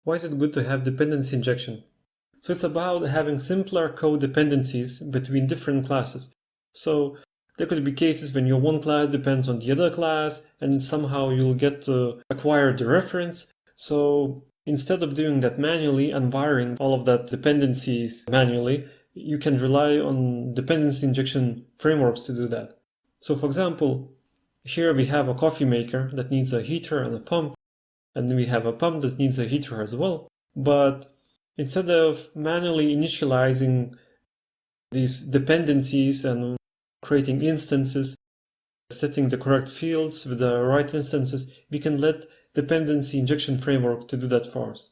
Why is it good to have dependency injection? So it's about having simpler code dependencies between different classes. So there could be cases when your one class depends on the other class and somehow you'll get to acquire the reference. So instead of doing that manually and wiring all of that dependencies manually, you can rely on dependency injection frameworks to do that. So for example, here we have a coffee maker that needs a heater and a pump, and then we have a pump that needs a heater as well. But instead of manually initializing these dependencies and creating instances, setting the correct fields with the right instances, we can let dependency injection framework to do that for us.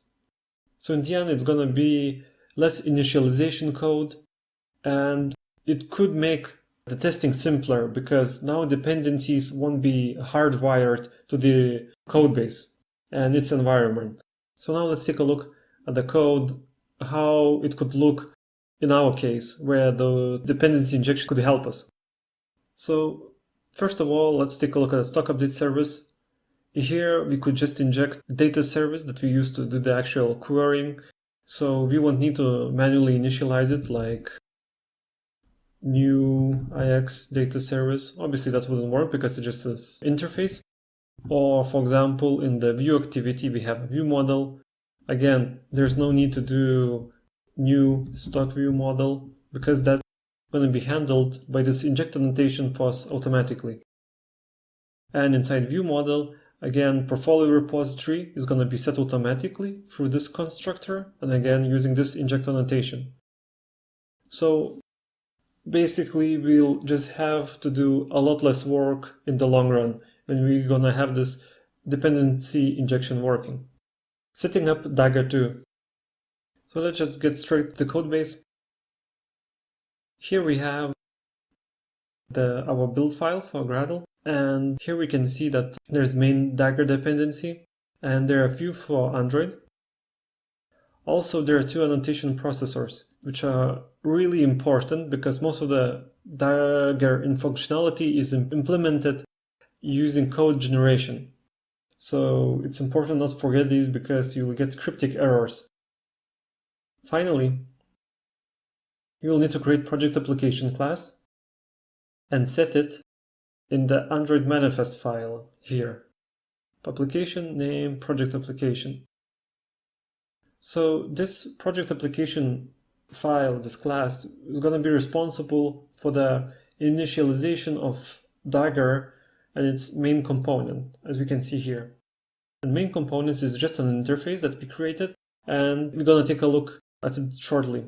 So in the end, it's going to be less initialization code, and it could make the testing simpler because now dependencies won't be hardwired to the code base and its environment. So now let's take a look at the code, how it could look in our case, where the dependency injection could help us. So first of all, let's take a look at the stock update service. Here we could just inject data service that we use to do the actual querying. So we won't need to manually initialize it like new IX data service. Obviously that wouldn't work because it just says interface. Or for example, in the view activity, we have a view model. Again, there's no need to do new stock view model because that's going to be handled by this inject annotation for us automatically. And inside view model, again, portfolio repository is going to be set automatically through this constructor, and again, using this inject annotation. So basically, we'll just have to do a lot less work in the long run when we're going to have this dependency injection working. Setting up Dagger 2. So let's just get straight to the code base. Here we have our build file for Gradle, and here we can see that there's main Dagger dependency, and there are a few for Android. Also, there are two annotation processors, which are really important because most of the Dagger in functionality is implemented using code generation. So it's important not to forget these because you will get cryptic errors. Finally, you will need to create project application class and set it in the Android manifest file here. Application name, project application. So this project application file, this class, is going to be responsible for the initialization of Dagger and its main component, as we can see here. And main components is just an interface that we created, and we're going to take a look at it shortly.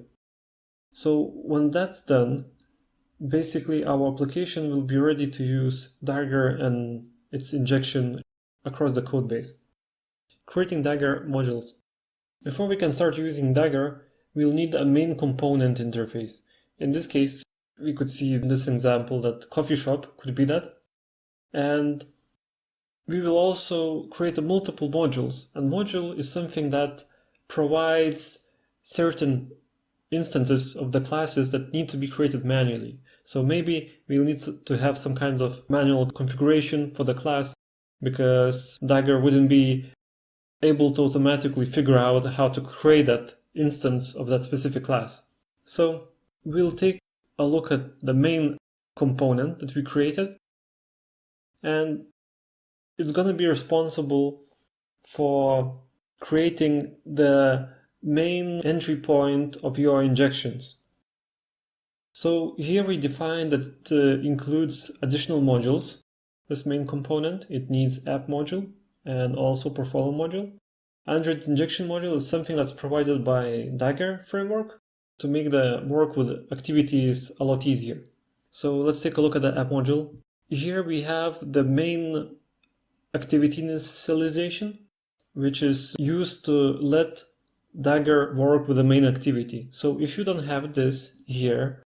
So when that's done, basically our application will be ready to use Dagger and its injection across the code base. Creating Dagger modules. Before we can start using Dagger, we'll need a main component interface. In this case, we could see in this example that coffee shop could be that. And we will also create multiple modules. And module is something that provides certain instances of the classes that need to be created manually. So maybe we'll need to have some kind of manual configuration for the class because Dagger wouldn't be able to automatically figure out how to create that instance of that specific class. So we'll take a look at the main component that we created, and it's going to be responsible for creating the main entry point of your injections. So here we define that it includes additional modules. This main component, it needs app module and also portfolio module. Android injection module is something that's provided by Dagger framework to make the work with activities a lot easier. So let's take a look at the app module. Here we have the main activity initialization, which is used to let Dagger work with the main activity. So if you don't have this here,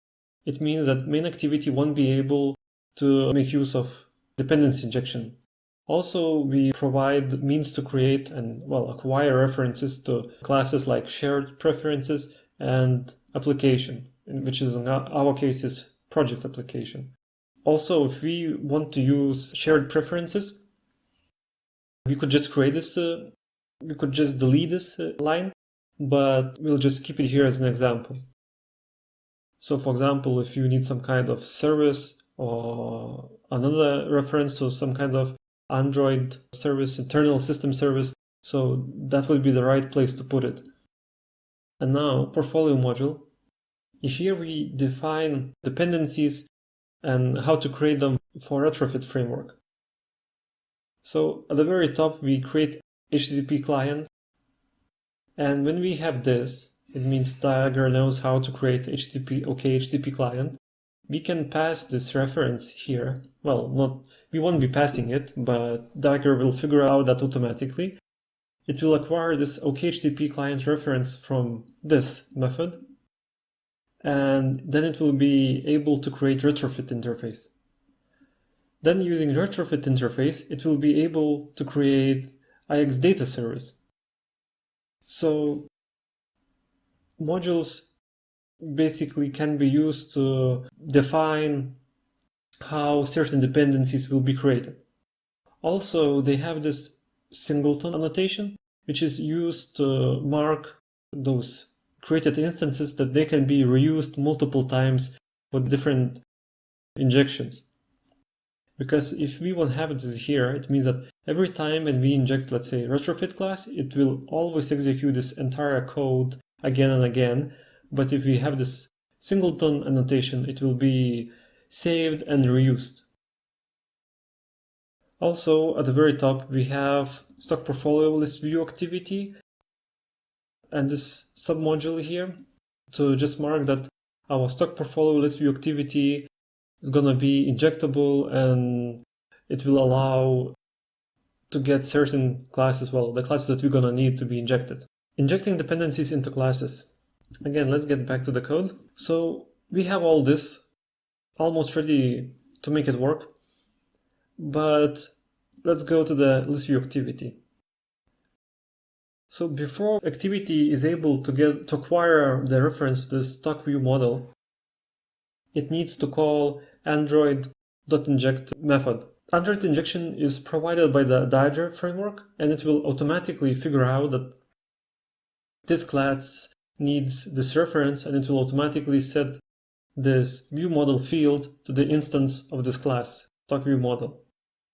it means that main activity won't be able to make use of dependency injection. Also, we provide means to create and, acquire references to classes like shared preferences and application, which is in our case is project application. Also, if we want to use shared preferences, we could just create this we could just delete this line, but we'll just keep it here as an example. So for example, if you need some kind of service or another reference to some kind of Android service, internal system service, so that would be the right place to put it. And now, portfolio module. Here we define dependencies and how to create them for Retrofit framework. So at the very top, we create HTTP client. And when we have this, it means Dagger knows how to create HTTP client. We can pass this reference here. Well, we won't be passing it, but Dagger will figure out that automatically. It will acquire this OKHTTP client reference from this method. And then it will be able to create Retrofit interface. Then using Retrofit interface, it will be able to create IX data service. So modules basically can be used to define how certain dependencies will be created. Also, they have this singleton annotation, which is used to mark those created instances that they can be reused multiple times for different injections. Because if we won't have this here, it means that every time when we inject, let's say, Retrofit class, it will always execute this entire code again and again. But if we have this singleton annotation, it will be saved and reused. Also, at the very top, we have stock portfolio list view activity and this submodule here to just mark that our stock portfolio list view activity is going to be injectable and it will allow to get certain classes, the classes that we're going to need to be injected. Injecting dependencies into classes. Again, let's get back to the code. So we have all this almost ready to make it work, but let's go to the list view activity. So before activity is able to acquire the reference to the stock view model, it needs to call android.inject method. Android injection is provided by the Dagger framework, and it will automatically figure out that this class needs this reference, and it will automatically set this view model field to the instance of this class, stock view model.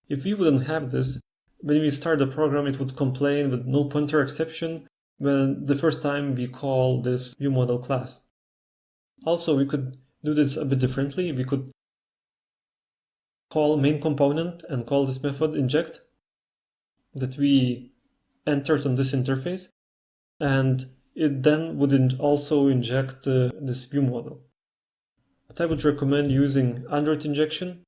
If we wouldn't have this, when we start the program, it would complain with null pointer exception when the first time we call this view model class. Also, we could do this a bit differently. We could call main component and call this method inject that we entered on this interface, and it then would also inject this view model. But I would recommend using Android injection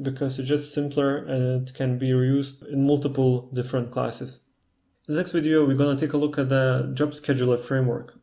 because it's just simpler and it can be reused in multiple different classes. In the next video, we're going to take a look at the job scheduler framework.